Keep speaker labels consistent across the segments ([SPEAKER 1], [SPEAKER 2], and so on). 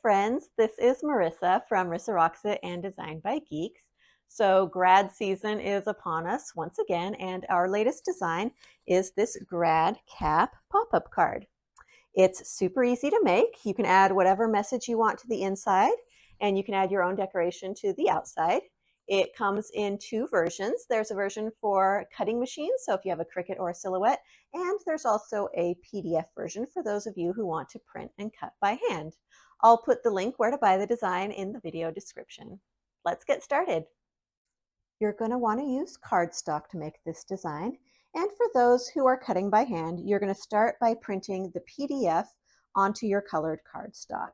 [SPEAKER 1] friends, this is Marissa from Marissa Rocks It and Designed by Geeks. So grad season is upon us once again, and our latest design is this Grad Cap pop-up card. It's super easy to make. You can add whatever message you want to the inside, and you can add your own decoration to the outside. It comes in two versions. There's a version for cutting machines, so if you have a Cricut or a Silhouette, and there's also a PDF version for those of you who want to print and cut by hand. I'll put the link where to buy the design in the video description. Let's get started. You're going to want to use cardstock to make this design. And for those who are cutting by hand, you're going to start by printing the PDF onto your colored cardstock.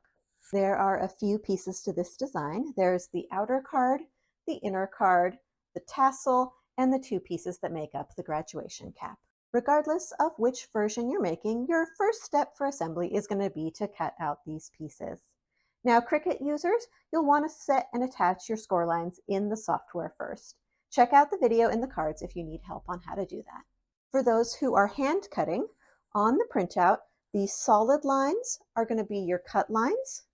[SPEAKER 1] There are a few pieces to this design. There's the outer card, the inner card, the tassel, and the two pieces that make up the graduation cap. Regardless of which version you're making, your first step for assembly is going to be to cut out these pieces. Now, Cricut users, you'll want to set and attach your score lines in the software first. Check out the video in the cards if you need help on how to do that. For those who are hand cutting, on the printout, these solid lines are going to be your cut lines,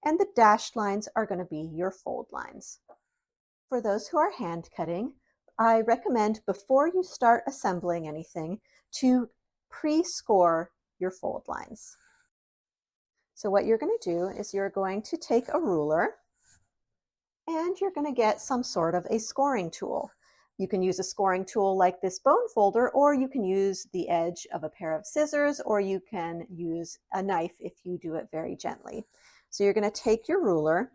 [SPEAKER 1] and the dashed lines are going to be your fold lines. For those who are hand cutting, I recommend before you start assembling anything to pre-score your fold lines. So what you're going to do is you're going to take a ruler and you're going to get some sort of a scoring tool. You can use a scoring tool like this bone folder, or you can use the edge of a pair of scissors, or you can use a knife if you do it very gently. So you're going to take your ruler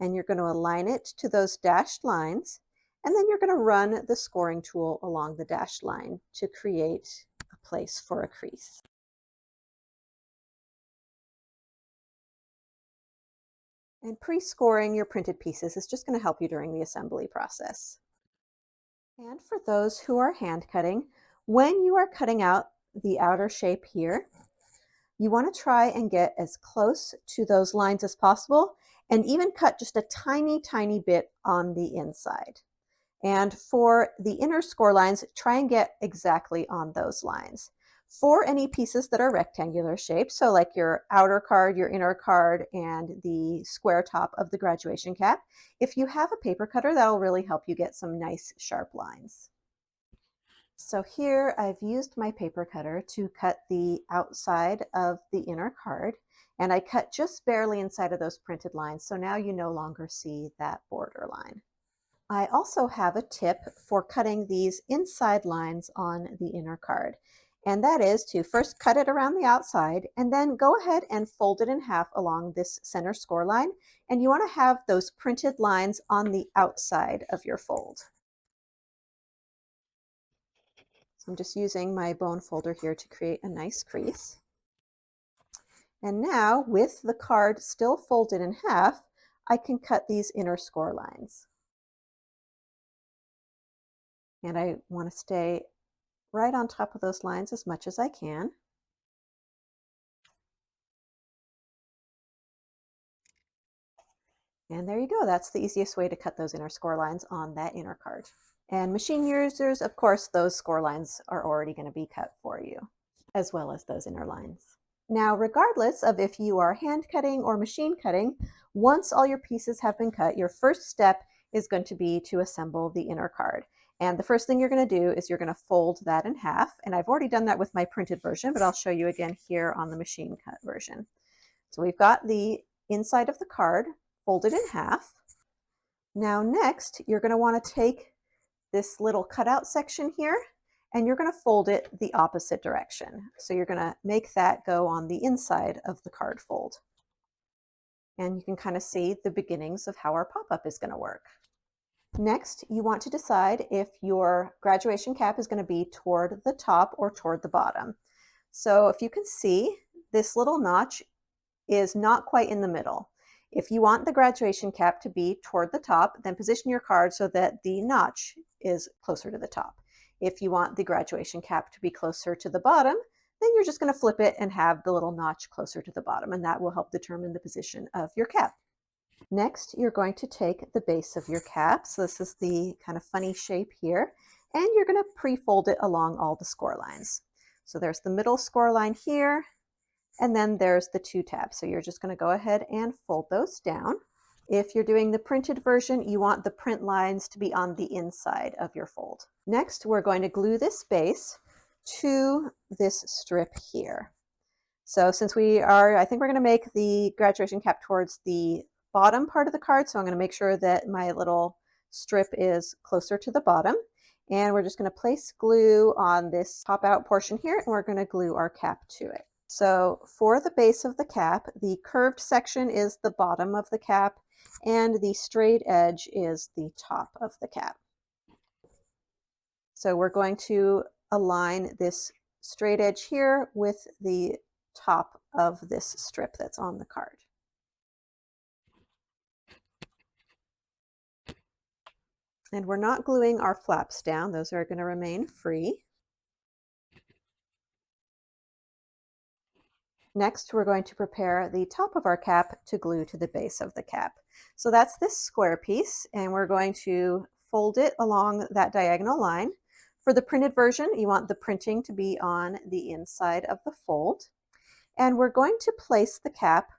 [SPEAKER 1] and you're going to align it to those dashed lines, and then you're going to run the scoring tool along the dashed line to create a place for a crease. And pre-scoring your printed pieces is just going to help you during the assembly process. And for those who are hand cutting, when you are cutting out the outer shape here, you want to try and get as close to those lines as possible, and even cut just a tiny, tiny bit on the inside. And for the inner score lines, try and get exactly on those lines. For any pieces that are rectangular shaped, so like your outer card, your inner card, and the square top of the graduation cap, if you have a paper cutter, that'll really help you get some nice sharp lines. So here I've used my paper cutter to cut the outside of the inner card, and I cut just barely inside of those printed lines, so now you no longer see that border line. I also have a tip for cutting these inside lines on the inner card, and that is to first cut it around the outside and then go ahead and fold it in half along this center score line, and you want to have those printed lines on the outside of your fold. So I'm just using my bone folder here to create a nice crease. And now, with the card still folded in half, I can cut these inner score lines. And I want to stay right on top of those lines as much as I can. And there you go. That's the easiest way to cut those inner score lines on that inner card. And machine users, of course, those score lines are already going to be cut for you, as well as those inner lines. Now, regardless of if you are hand cutting or machine cutting, once all your pieces have been cut, your first step is going to be to assemble the inner card. And the first thing you're going to do is you're going to fold that in half. And I've already done that with my printed version, but I'll show you again here on the machine cut version. So we've got the inside of the card folded in half. Now next, you're going to want to take this little cutout section here, and you're going to fold it the opposite direction. So you're going to make that go on the inside of the card fold. And you can kind of see the beginnings of how our pop-up is going to work. Next, you want to decide if your graduation cap is going to be toward the top or toward the bottom. So if you can see, this little notch is not quite in the middle. If you want the graduation cap to be toward the top, then position your card so that the notch is closer to the top. If you want the graduation cap to be closer to the bottom, then you're just going to flip it and have the little notch closer to the bottom, and that will help determine the position of your cap. Next, you're going to take the base of your cap. So this is the kind of funny shape here, and you're going to pre-fold it along all the score lines. So there's the middle score line here, And then there's the 2 tabs. So you're just going to go ahead and fold those down. If you're doing the printed version, you want the print lines to be on the inside of your fold. Next, we're going to glue this base to this strip here. So since I think we're going to make the graduation cap towards the bottom part of the card. So I'm going to make sure that my little strip is closer to the bottom. And we're just going to place glue on this pop out portion here, and we're going to glue our cap to it. So for the base of the cap, the curved section is the bottom of the cap, and the straight edge is the top of the cap. So we're going to align this straight edge here with the top of this strip that's on the card. And we're not gluing our flaps down. Those are going to remain free. Next, we're going to prepare the top of our cap to glue to the base of the cap. So that's this square piece, and we're going to fold it along that diagonal line. For the printed version, you want the printing to be on the inside of the fold. And we're going to place the cap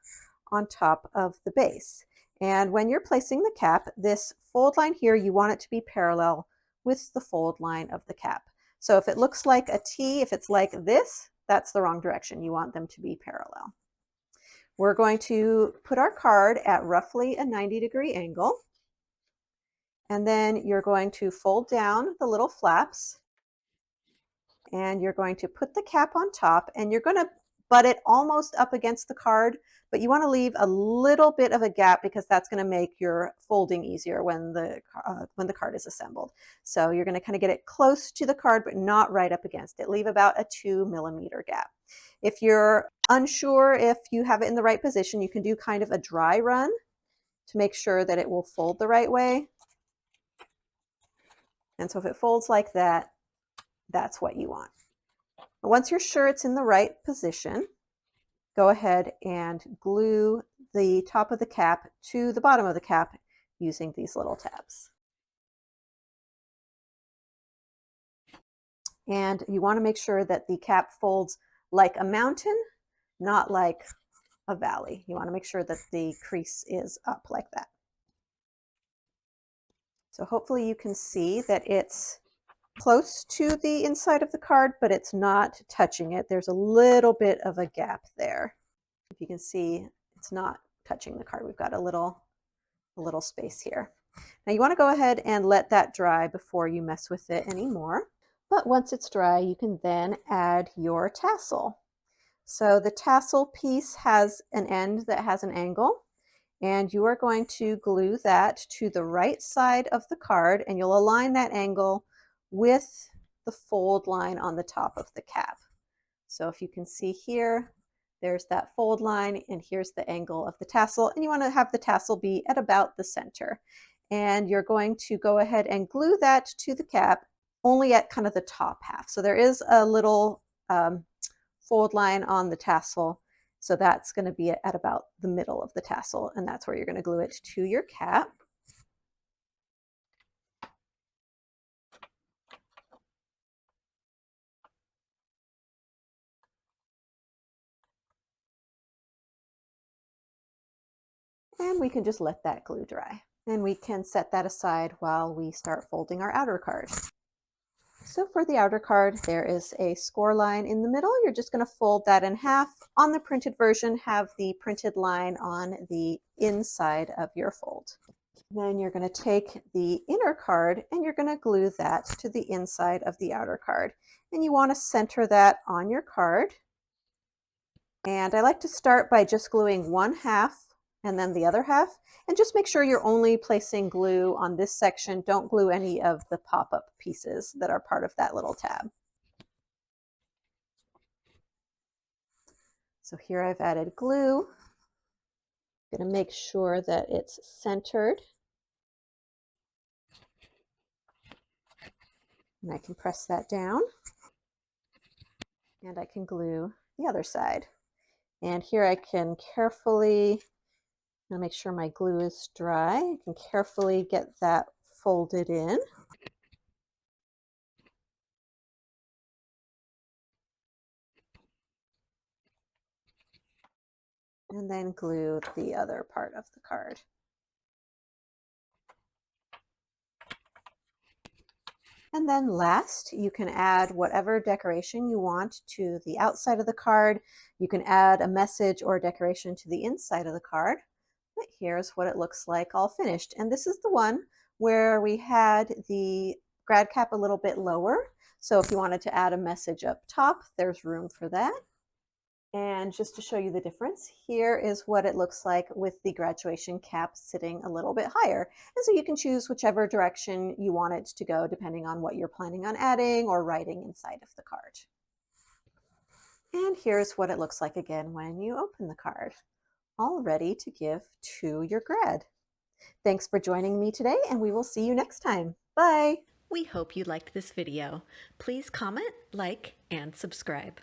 [SPEAKER 1] on top of the base. And when you're placing the cap, this fold line here, you want it to be parallel with the fold line of the cap. So if it looks like a T, if it's like this, that's the wrong direction. You want them to be parallel. We're going to put our card at roughly a 90-degree angle. And then you're going to fold down the little flaps. And you're going to put the cap on top, and you're going to butt it almost up against the card, but you want to leave a little bit of a gap because that's going to make your folding easier when the card is assembled. So you're going to kind of get it close to the card, but not right up against it. Leave about a 2mm gap. If you're unsure if you have it in the right position, you can do kind of a dry run to make sure that it will fold the right way. And so if it folds like that, that's what you want. Once you're sure it's in the right position, go ahead and glue the top of the cap to the bottom of the cap using these little tabs. And you want to make sure that the cap folds like a mountain, not like a valley. You want to make sure that the crease is up like that. So hopefully you can see that it's close to the inside of the card, but it's not touching it. There's a little bit of a gap there. If you can see, it's not touching the card. We've got a little space here. Now you want to go ahead and let that dry before you mess with it anymore. But once it's dry, you can then add your tassel. So the tassel piece has an end that has an angle, and you are going to glue that to the right side of the card, and you'll align that angle with the fold line on the top of the cap. So if you can see here, there's that fold line, and here's the angle of the tassel, and you want to have the tassel be at about the center. And you're going to go ahead and glue that to the cap only at kind of the top half. So there is a little fold line on the tassel, so that's going to be at about the middle of the tassel, and that's where you're going to glue it to your cap. And we can just let that glue dry. And we can set that aside while we start folding our outer card. So for the outer card, there is a score line in the middle. You're just going to fold that in half. On the printed version, have the printed line on the inside of your fold. Then you're going to take the inner card and you're going to glue that to the inside of the outer card. And you want to center that on your card. And I like to start by just gluing one half and then the other half, and just make sure you're only placing glue on this section. Don't glue any of the pop-up pieces that are part of that little tab. So here I've added glue. I'm going to make sure that it's centered. And I can press that down. And I can glue the other side. And here I can carefully, I'm going to make sure my glue is dry. I can carefully get that folded in. and then glue the other part of the card. And then last, you can add whatever decoration you want to the outside of the card. You can add a message or decoration to the inside of the card. But here's what it looks like all finished. And this is the one where we had the grad cap a little bit lower. So if you wanted to add a message up top, there's room for that. And just to show you the difference, here is what it looks like with the graduation cap sitting a little bit higher. And so you can choose whichever direction you want it to go depending on what you're planning on adding or writing inside of the card. And here's what it looks like again when you open the card, all ready to give to your grad. Thanks for joining me today, and we will see you next time. Bye! We hope you liked this video. Please comment, like, and subscribe.